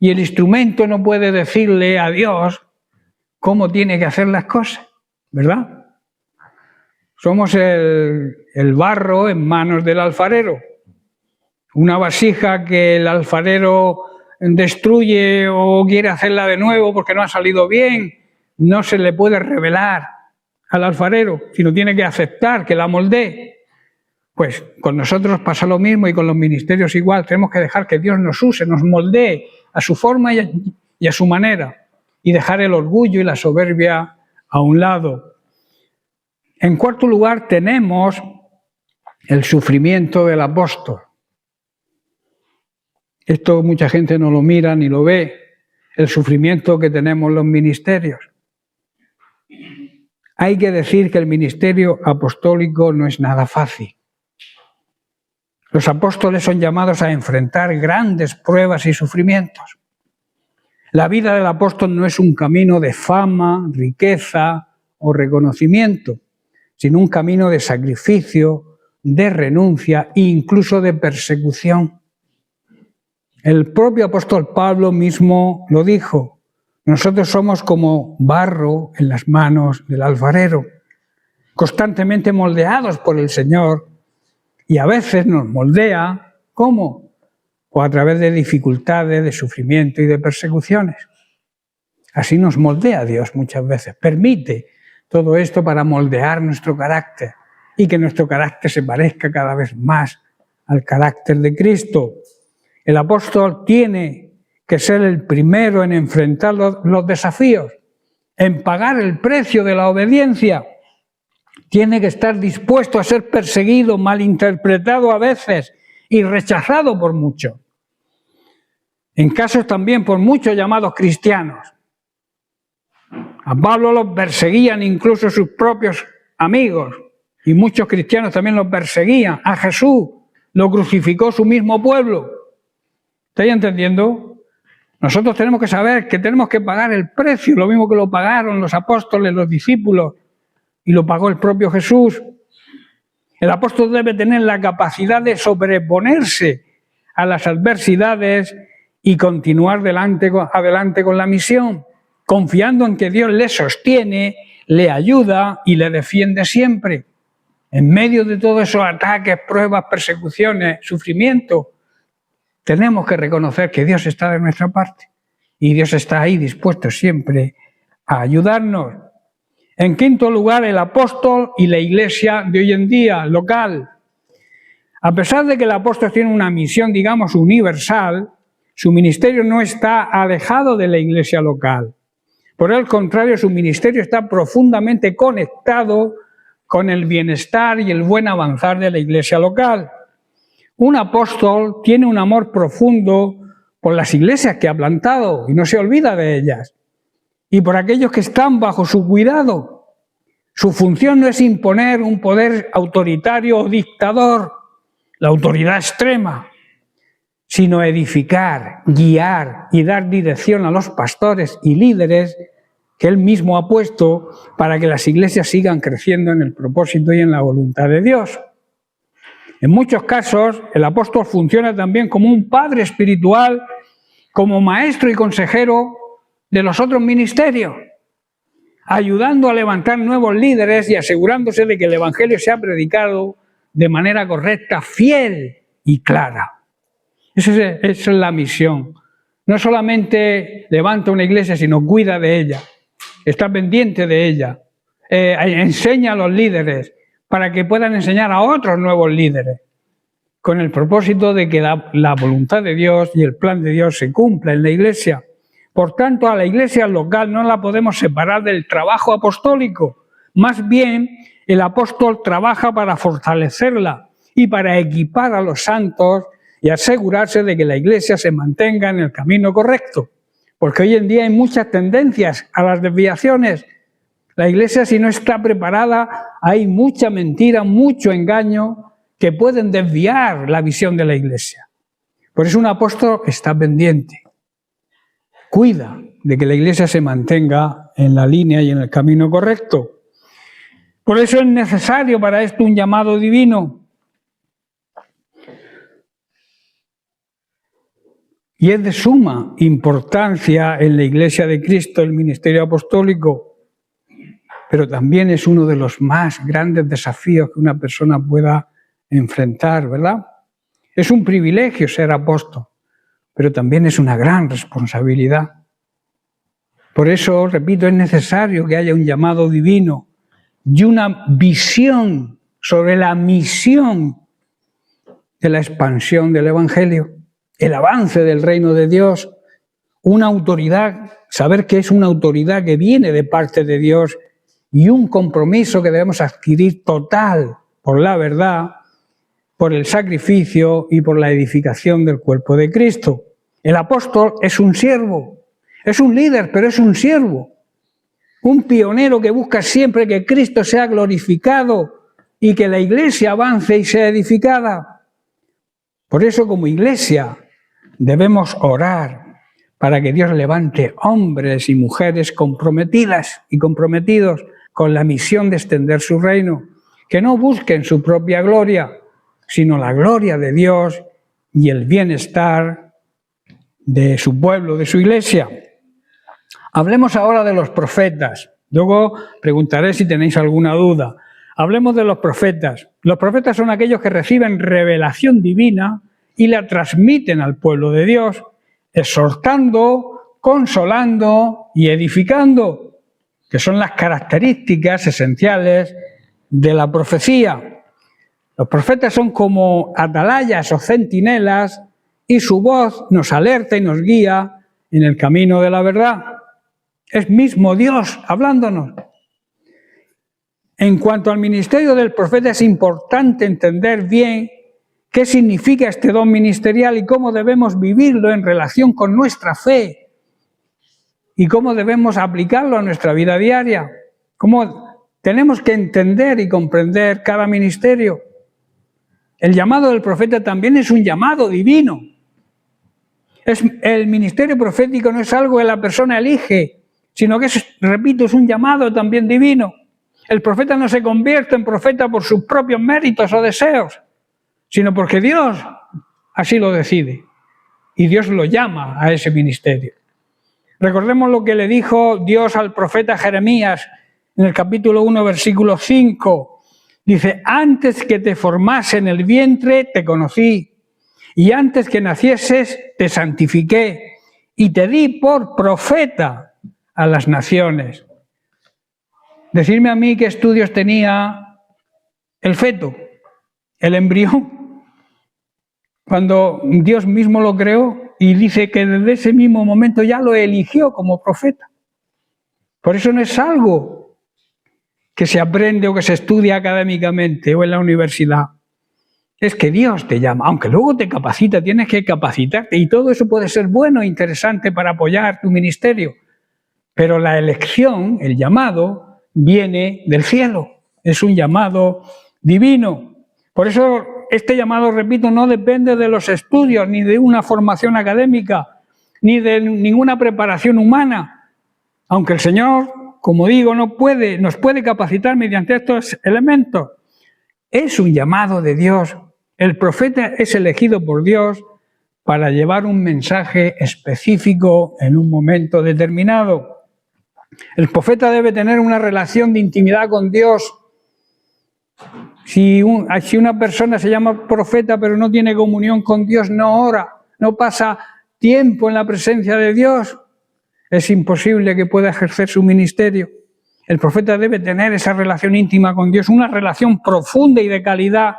Y el instrumento no puede decirle a Dios cómo tiene que hacer las cosas, ¿verdad? Somos el barro en manos del alfarero. Una vasija que el alfarero destruye o quiere hacerla de nuevo porque no ha salido bien, no se le puede revelar al alfarero, sino tiene que aceptar que la moldee. Pues con nosotros pasa lo mismo y con los ministerios igual. Tenemos que dejar que Dios nos use, nos moldee a su forma y a su manera, y dejar el orgullo y la soberbia a un lado. En cuarto lugar, tenemos el sufrimiento del apóstol. Esto mucha gente no lo mira ni lo ve, el sufrimiento que tenemos los ministerios. Hay que decir que el ministerio apostólico no es nada fácil. Los apóstoles son llamados a enfrentar grandes pruebas y sufrimientos. La vida del apóstol no es un camino de fama, riqueza o reconocimiento, sino un camino de sacrificio, de renuncia e incluso de persecución. El propio apóstol Pablo mismo lo dijo: nosotros somos como barro en las manos del alfarero, constantemente moldeados por el Señor, y a veces nos moldea, ¿cómo? O a través de dificultades, de sufrimiento y de persecuciones. Así nos moldea Dios muchas veces, permite todo esto para moldear nuestro carácter y que nuestro carácter se parezca cada vez más al carácter de Cristo. El apóstol tiene que ser el primero en enfrentar los desafíos, en pagar el precio de la obediencia. Tiene que estar dispuesto a ser perseguido, malinterpretado a veces y rechazado por muchos. En casos también por muchos llamados cristianos. A Pablo lo perseguían incluso sus propios amigos, y muchos cristianos también lo perseguían. A Jesús lo crucificó su mismo pueblo. ¿Estáis entendiendo? Nosotros tenemos que saber que tenemos que pagar el precio, lo mismo que lo pagaron los apóstoles, los discípulos, y lo pagó el propio Jesús. El apóstol debe tener la capacidad de sobreponerse a las adversidades y continuar adelante con la misión, confiando en que Dios le sostiene, le ayuda y le defiende siempre. En medio de todos esos ataques, pruebas, persecuciones, sufrimiento, tenemos que reconocer que Dios está de nuestra parte y Dios está ahí dispuesto siempre a ayudarnos. En quinto lugar, el apóstol y la iglesia de hoy en día, local. A pesar de que el apóstol tiene una misión, digamos, universal, su ministerio no está alejado de la iglesia local. Por el contrario, su ministerio está profundamente conectado con el bienestar y el buen avanzar de la iglesia local. Un apóstol tiene un amor profundo por las iglesias que ha plantado y no se olvida de ellas, y por aquellos que están bajo su cuidado. Su función no es imponer un poder autoritario o dictador, la autoridad extrema, sino edificar, guiar y dar dirección a los pastores y líderes que él mismo ha puesto para que las iglesias sigan creciendo en el propósito y en la voluntad de Dios. En muchos casos, el apóstol funciona también como un padre espiritual, como maestro y consejero de los otros ministerios, ayudando a levantar nuevos líderes y asegurándose de que el evangelio sea predicado de manera correcta, fiel y clara. Esa es la misión. No solamente levanta una iglesia, sino cuida de ella, está pendiente de ella, enseña a los líderes para que puedan enseñar a otros nuevos líderes, con el propósito de que la voluntad de Dios y el plan de Dios se cumpla en la iglesia. Por tanto, a la iglesia local no la podemos separar del trabajo apostólico. Más bien, el apóstol trabaja para fortalecerla y para equipar a los santos y asegurarse de que la iglesia se mantenga en el camino correcto. Porque hoy en día hay muchas tendencias a las desviaciones. La iglesia, si no está preparada, hay mucha mentira, mucho engaño que pueden desviar la visión de la iglesia. Por eso un apóstol está pendiente. Cuida de que la iglesia se mantenga en la línea y en el camino correcto. Por eso es necesario para esto un llamado divino. Y es de suma importancia en la Iglesia de Cristo el ministerio apostólico, pero también es uno de los más grandes desafíos que una persona pueda enfrentar, ¿verdad? Es un privilegio ser apóstol, pero también es una gran responsabilidad. Por eso, repito, es necesario que haya un llamado divino y una visión sobre la misión de la expansión del Evangelio, el avance del reino de Dios, una autoridad, saber que es una autoridad que viene de parte de Dios y un compromiso que debemos adquirir total por la verdad, por el sacrificio y por la edificación del cuerpo de Cristo. El apóstol es un siervo, es un líder, pero es un siervo, un pionero que busca siempre que Cristo sea glorificado y que la iglesia avance y sea edificada. Por eso, como iglesia, debemos orar para que Dios levante hombres y mujeres comprometidas y comprometidos con la misión de extender su reino, que no busquen su propia gloria, sino la gloria de Dios y el bienestar de su pueblo, de su iglesia. Hablemos ahora de los profetas. Luego preguntaré si tenéis alguna duda. Hablemos de los profetas. Los profetas son aquellos que reciben revelación divina y la transmiten al pueblo de Dios, exhortando, consolando y edificando, que son las características esenciales de la profecía. Los profetas son como atalayas o centinelas y su voz nos alerta y nos guía en el camino de la verdad. Es mismo Dios hablándonos. En cuanto al ministerio del profeta, es importante entender bien qué significa este don ministerial y cómo debemos vivirlo en relación con nuestra fe y cómo debemos aplicarlo a nuestra vida diaria. Tenemos que entender y comprender cada ministerio. El llamado del profeta también es un llamado divino. El ministerio profético no es algo que la persona elige, sino que repito, es un llamado también divino. El profeta no se convierte en profeta por sus propios méritos o deseos, sino porque Dios así lo decide y Dios lo llama a ese ministerio. Recordemos lo que le dijo Dios al profeta Jeremías en el capítulo 1, versículo 5. Dice, antes que te formase en el vientre te conocí, y antes que nacieses te santifiqué, y te di por profeta a las naciones. Decirme a mí qué estudios tenía el feto, el embrión, cuando Dios mismo lo creó y dice que desde ese mismo momento ya lo eligió como profeta. Por eso no es algo que se aprende o que se estudia académicamente o en la universidad. Es que Dios te llama, aunque luego te capacita, tienes que capacitarte y todo eso puede ser bueno e interesante para apoyar tu ministerio. Pero la elección, el llamado, viene del cielo, es un llamado divino. Por eso este llamado, repito, no depende de los estudios, ni de una formación académica, ni de ninguna preparación humana. Aunque el Señor, como digo, nos puede capacitar mediante estos elementos. Es un llamado de Dios. El profeta es elegido por Dios para llevar un mensaje específico en un momento determinado. El profeta debe tener una relación de intimidad con Dios. Si una persona se llama profeta pero no tiene comunión con Dios, no ora, no pasa tiempo en la presencia de Dios, es imposible que pueda ejercer su ministerio. El profeta debe tener esa relación íntima con Dios, una relación profunda y de calidad,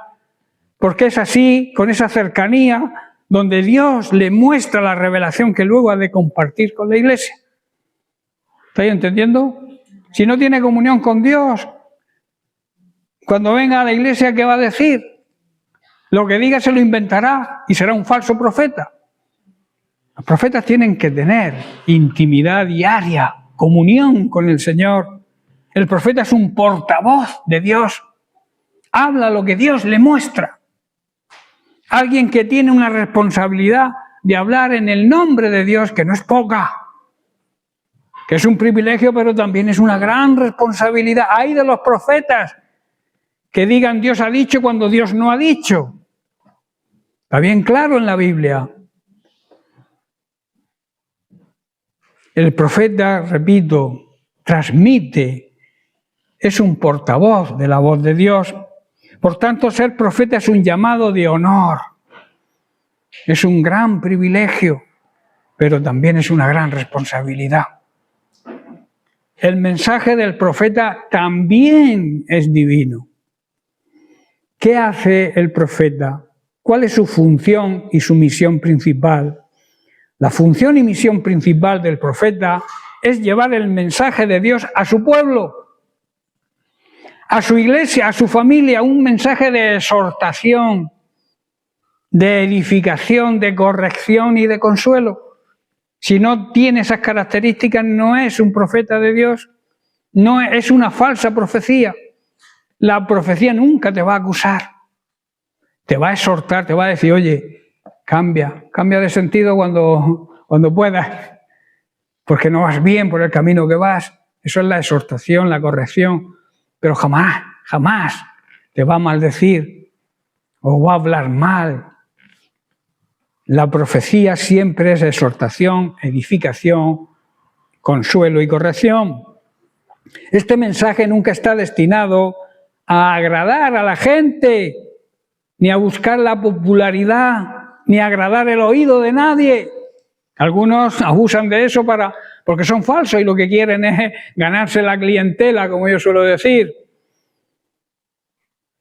porque es así, con esa cercanía, donde Dios le muestra la revelación que luego ha de compartir con la iglesia. ¿Estáis entendiendo? Si no tiene comunión con Dios, cuando venga a la iglesia, ¿qué va a decir? Lo que diga se lo inventará y será un falso profeta. Los profetas tienen que tener intimidad diaria, comunión con el Señor. El profeta es un portavoz de Dios. Habla lo que Dios le muestra. Alguien que tiene una responsabilidad de hablar en el nombre de Dios, que no es poca, que es un privilegio, pero también es una gran responsabilidad. Hay de los profetas que digan Dios ha dicho cuando Dios no ha dicho. Está bien claro en la Biblia. El profeta, repito, transmite, es un portavoz de la voz de Dios. Por tanto, ser profeta es un llamado de honor. Es un gran privilegio, pero también es una gran responsabilidad. El mensaje del profeta también es divino. ¿Qué hace el profeta? ¿Cuál es su función y su misión principal? La función y misión principal del profeta es llevar el mensaje de Dios a su pueblo, a su iglesia, a su familia, un mensaje de exhortación, de edificación, de corrección y de consuelo. Si no tiene esas características, no es un profeta de Dios, no es una falsa profecía. La profecía nunca te va a acusar, te va a exhortar, te va a decir, oye, cambia de sentido cuando puedas, porque no vas bien por el camino que vas. Eso es la exhortación, la corrección, pero jamás te va a maldecir o va a hablar mal. La profecía siempre es exhortación, edificación, consuelo y corrección. Este mensaje nunca está destinado a agradar a la gente, ni a buscar la popularidad, ni a agradar el oído de nadie. Algunos abusan de eso porque son falsos y lo que quieren es ganarse la clientela, como yo suelo decir.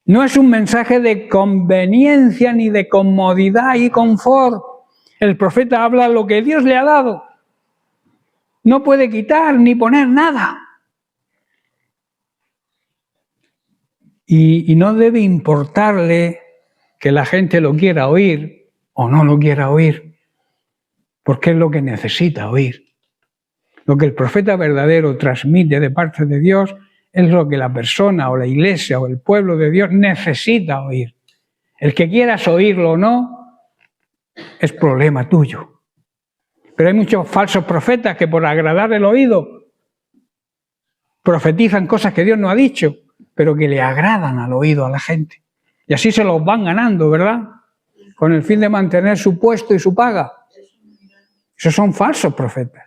No es un mensaje de conveniencia ni de comodidad y confort. El profeta habla lo que Dios le ha dado. No puede quitar ni poner nada. Y no debe importarle que la gente lo quiera oír o no lo quiera oír, porque es lo que necesita oír. Lo que el profeta verdadero transmite de parte de Dios es lo que la persona o la iglesia o el pueblo de Dios necesita oír. El que quieras oírlo o no, es problema tuyo. Pero hay muchos falsos profetas que por agradar el oído profetizan cosas que Dios no ha dicho, pero que le agradan al oído a la gente. Y así se los van ganando, ¿verdad? Con el fin de mantener su puesto y su paga. Esos son falsos profetas.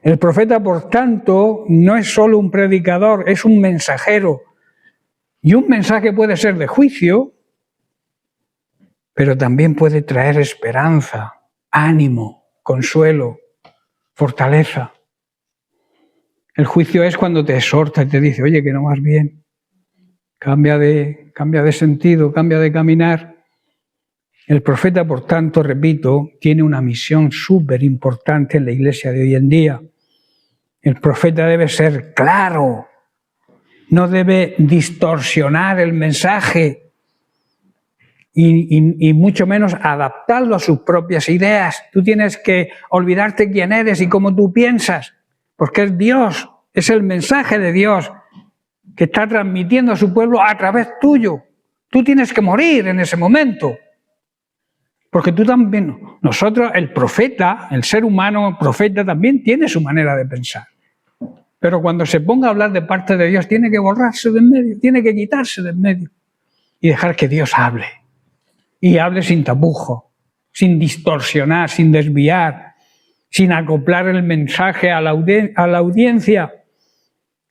El profeta, por tanto, no es solo un predicador, es un mensajero. Y un mensaje puede ser de juicio, pero también puede traer esperanza, ánimo, consuelo, fortaleza. El juicio es cuando te exhorta y te dice, oye, que no vas bien, cambia de sentido, cambia de caminar. El profeta, por tanto, repito, tiene una misión súper importante en la iglesia de hoy en día. El profeta debe ser claro, no debe distorsionar el mensaje y mucho menos adaptarlo a sus propias ideas. Tú tienes que olvidarte quién eres y cómo tú piensas, porque es Dios, es el mensaje de Dios que está transmitiendo a su pueblo a través tuyo. Tú tienes que morir en ese momento, porque tú también, nosotros, el profeta, el ser humano profeta también tiene su manera de pensar. Pero cuando se ponga a hablar de parte de Dios, tiene que borrarse de en medio, tiene que quitarse de en medio y dejar que Dios hable. Y hable sin tapujo, sin distorsionar, sin desviar, sin acoplar el mensaje a la audiencia,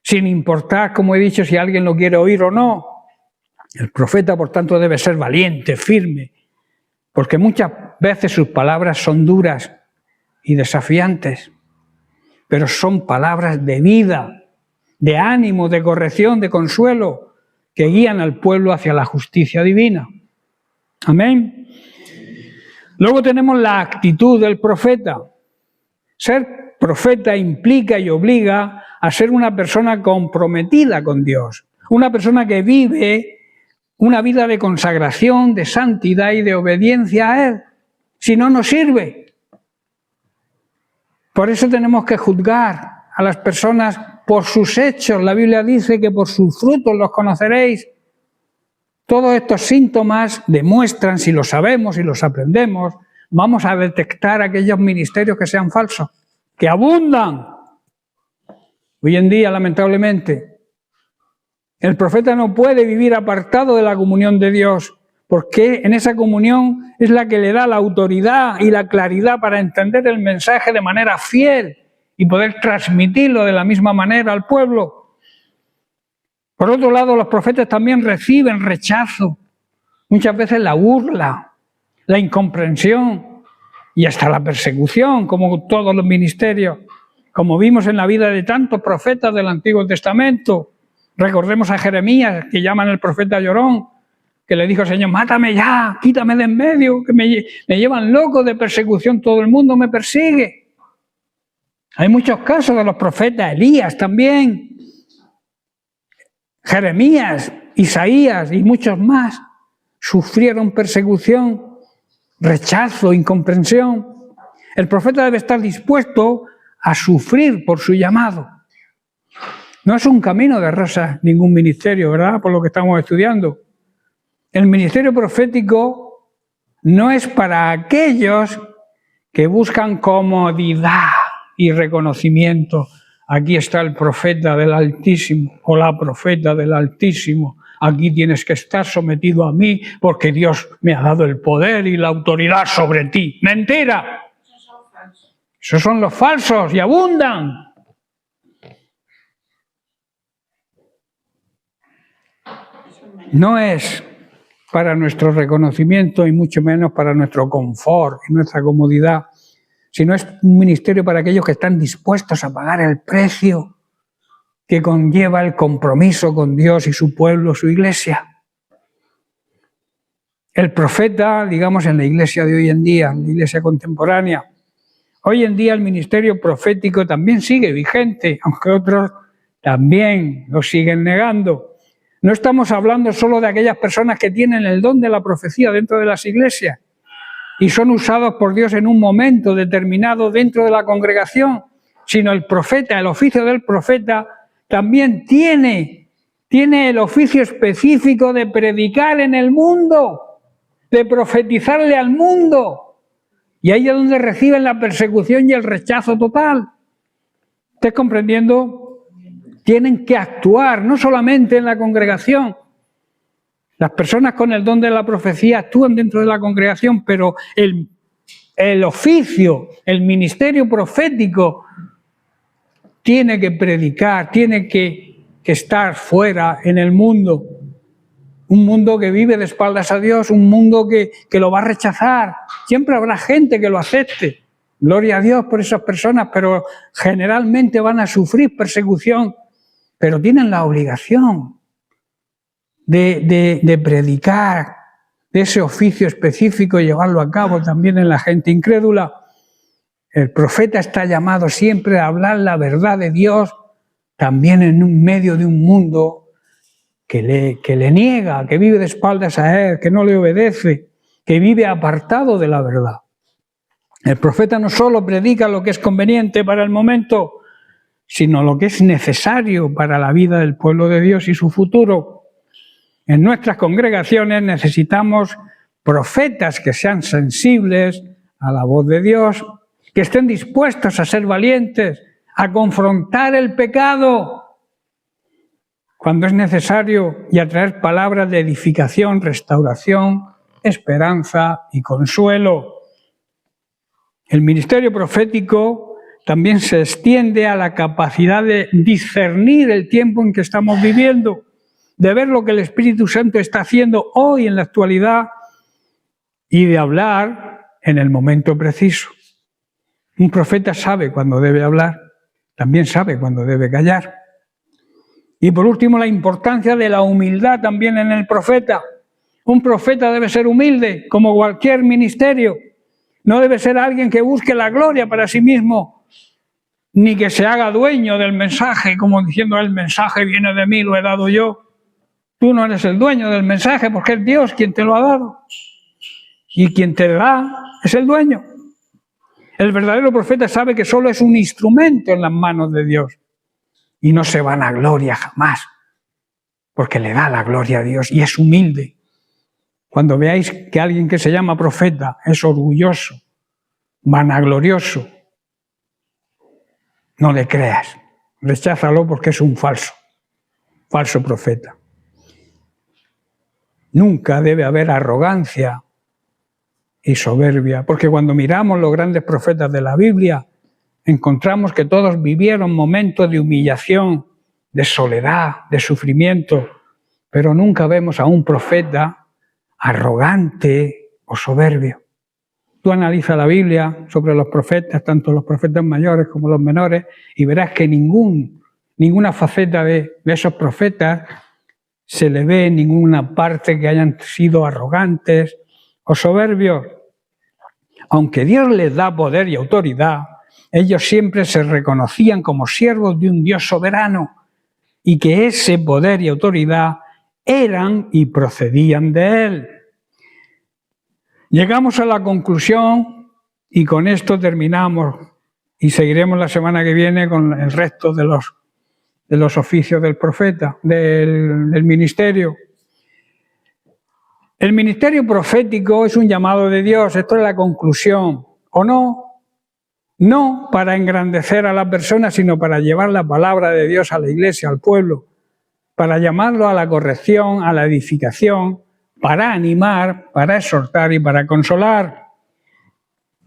sin importar, como he dicho, si alguien lo quiere oír o no. El profeta, por tanto, debe ser valiente, firme, porque muchas veces sus palabras son duras y desafiantes, pero son palabras de vida, de ánimo, de corrección, de consuelo, que guían al pueblo hacia la justicia divina. Amén. Luego tenemos la actitud del profeta. Ser profeta implica y obliga a ser una persona comprometida con Dios, una persona que vive una vida de consagración, de santidad y de obediencia a Él. Si no, no sirve. Por eso tenemos que juzgar a las personas por sus hechos. La Biblia dice que por sus frutos los conoceréis. Todos estos síntomas demuestran, si lo sabemos y los aprendemos, vamos a detectar aquellos ministerios que sean falsos, que abundan. Hoy en día, lamentablemente, el profeta no puede vivir apartado de la comunión de Dios, porque en esa comunión es la que le da la autoridad y la claridad para entender el mensaje de manera fiel y poder transmitirlo de la misma manera al pueblo. Por otro lado, los profetas también reciben rechazo, muchas veces la burla, la incomprensión y hasta la persecución, como todos los ministerios, como vimos en la vida de tantos profetas del Antiguo Testamento. Recordemos a Jeremías, que llaman el profeta llorón, que le dijo, Señor, mátame ya, quítame de en medio, que me llevan loco de persecución, todo el mundo me persigue. Hay muchos casos de los profetas, Elías también, Jeremías, Isaías y muchos más sufrieron persecución, rechazo, incomprensión. El profeta debe estar dispuesto a sufrir por su llamado. No es un camino de rosas ningún ministerio, ¿verdad? Por lo que estamos estudiando. El ministerio profético no es para aquellos que buscan comodidad y reconocimiento. Aquí está el profeta del Altísimo o la profeta del Altísimo. Aquí tienes que estar sometido a mí porque Dios me ha dado el poder y la autoridad sobre ti. ¡Mentira! Esos son los falsos y abundan. No es para nuestro reconocimiento y mucho menos para nuestro confort y nuestra comodidad, sino es un ministerio para aquellos que están dispuestos a pagar el precio que conlleva el compromiso con Dios y su pueblo, su iglesia. El profeta, digamos, en la iglesia de hoy en día, en la iglesia contemporánea, hoy en día el ministerio profético también sigue vigente, aunque otros también lo siguen negando. No estamos hablando solo de aquellas personas que tienen el don de la profecía dentro de las iglesias y son usados por Dios en un momento determinado dentro de la congregación, sino el profeta, el oficio del profeta, también tiene el oficio específico de predicar en el mundo, de profetizarle al mundo. Y ahí es donde reciben la persecución y el rechazo total. ¿Estás comprendiendo? Tienen que actuar, no solamente en la congregación. Las personas con el don de la profecía actúan dentro de la congregación, pero el oficio, el ministerio profético, tiene que predicar, tiene que estar fuera en el mundo. Un mundo que vive de espaldas a Dios, un mundo que lo va a rechazar. Siempre habrá gente que lo acepte. Gloria a Dios por esas personas, pero generalmente van a sufrir persecución. Pero tienen la obligación de predicar, de ese oficio específico y llevarlo a cabo también en la gente incrédula. El profeta está llamado siempre a hablar la verdad de Dios, también en un medio de un mundo que le niega, que vive de espaldas a Él, que no le obedece, que vive apartado de la verdad. El profeta no solo predica lo que es conveniente para el momento, sino lo que es necesario para la vida del pueblo de Dios y su futuro. En nuestras congregaciones necesitamos profetas que sean sensibles a la voz de Dios, que estén dispuestos a ser valientes, a confrontar el pecado cuando es necesario y a traer palabras de edificación, restauración, esperanza y consuelo. El ministerio profético también se extiende a la capacidad de discernir el tiempo en que estamos viviendo, de ver lo que el Espíritu Santo está haciendo hoy en la actualidad y de hablar en el momento preciso. Un profeta sabe cuándo debe hablar, también sabe cuándo debe callar. Y por último, la importancia de la humildad también en el profeta. Un profeta debe ser humilde, como cualquier ministerio. No debe ser alguien que busque la gloria para sí mismo, ni que se haga dueño del mensaje, como diciendo el mensaje viene de mí, lo he dado yo. Tú no eres el dueño del mensaje porque es Dios quien te lo ha dado. Y quien te da es el dueño. El verdadero profeta sabe que solo es un instrumento en las manos de Dios. Y no se vanagloria jamás, porque le da la gloria a Dios y es humilde. Cuando veáis que alguien que se llama profeta es orgulloso, vanaglorioso, no le creas, recházalo porque es un falso profeta. Nunca debe haber arrogancia y soberbia, porque cuando miramos los grandes profetas de la Biblia, encontramos que todos vivieron momentos de humillación, de soledad, de sufrimiento, pero nunca vemos a un profeta arrogante o soberbio. Tú analiza la Biblia sobre los profetas, tanto los profetas mayores como los menores, y verás que ninguna faceta de esos profetas se le ve en ninguna parte que hayan sido arrogantes o soberbios. Aunque Dios les da poder y autoridad, ellos siempre se reconocían como siervos de un Dios soberano y que ese poder y autoridad eran y procedían de Él. Llegamos a la conclusión y con esto terminamos y seguiremos la semana que viene con el resto de los oficios del profeta, del ministerio. El ministerio profético es un llamado de Dios, esto es la conclusión, ¿o no? No para engrandecer a la persona, sino para llevar la palabra de Dios a la iglesia, al pueblo, para llamarlo a la corrección, a la edificación, para animar, para exhortar y para consolar.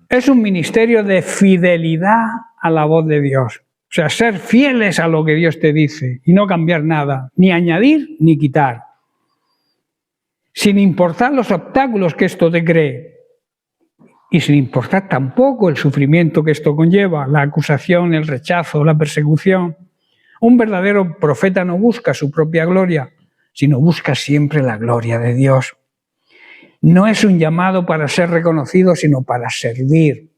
Es un ministerio de fidelidad a la voz de Dios. O sea, ser fieles a lo que Dios te dice y no cambiar nada, ni añadir ni quitar. Sin importar los obstáculos que esto te cree. Y sin importar tampoco el sufrimiento que esto conlleva, la acusación, el rechazo, la persecución. Un verdadero profeta no busca su propia gloria, sino busca siempre la gloria de Dios. No es un llamado para ser reconocido, sino para servir.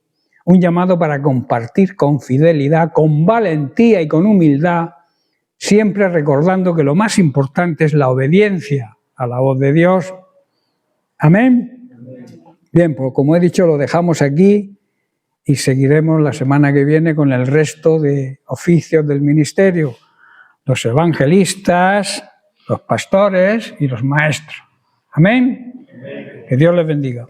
Un llamado para compartir con fidelidad, con valentía y con humildad, siempre recordando que lo más importante es la obediencia a la voz de Dios. Amén. Bien, pues como he dicho, lo dejamos aquí y seguiremos la semana que viene con el resto de oficios del ministerio, los evangelistas, los pastores y los maestros. Amén. Que Dios les bendiga.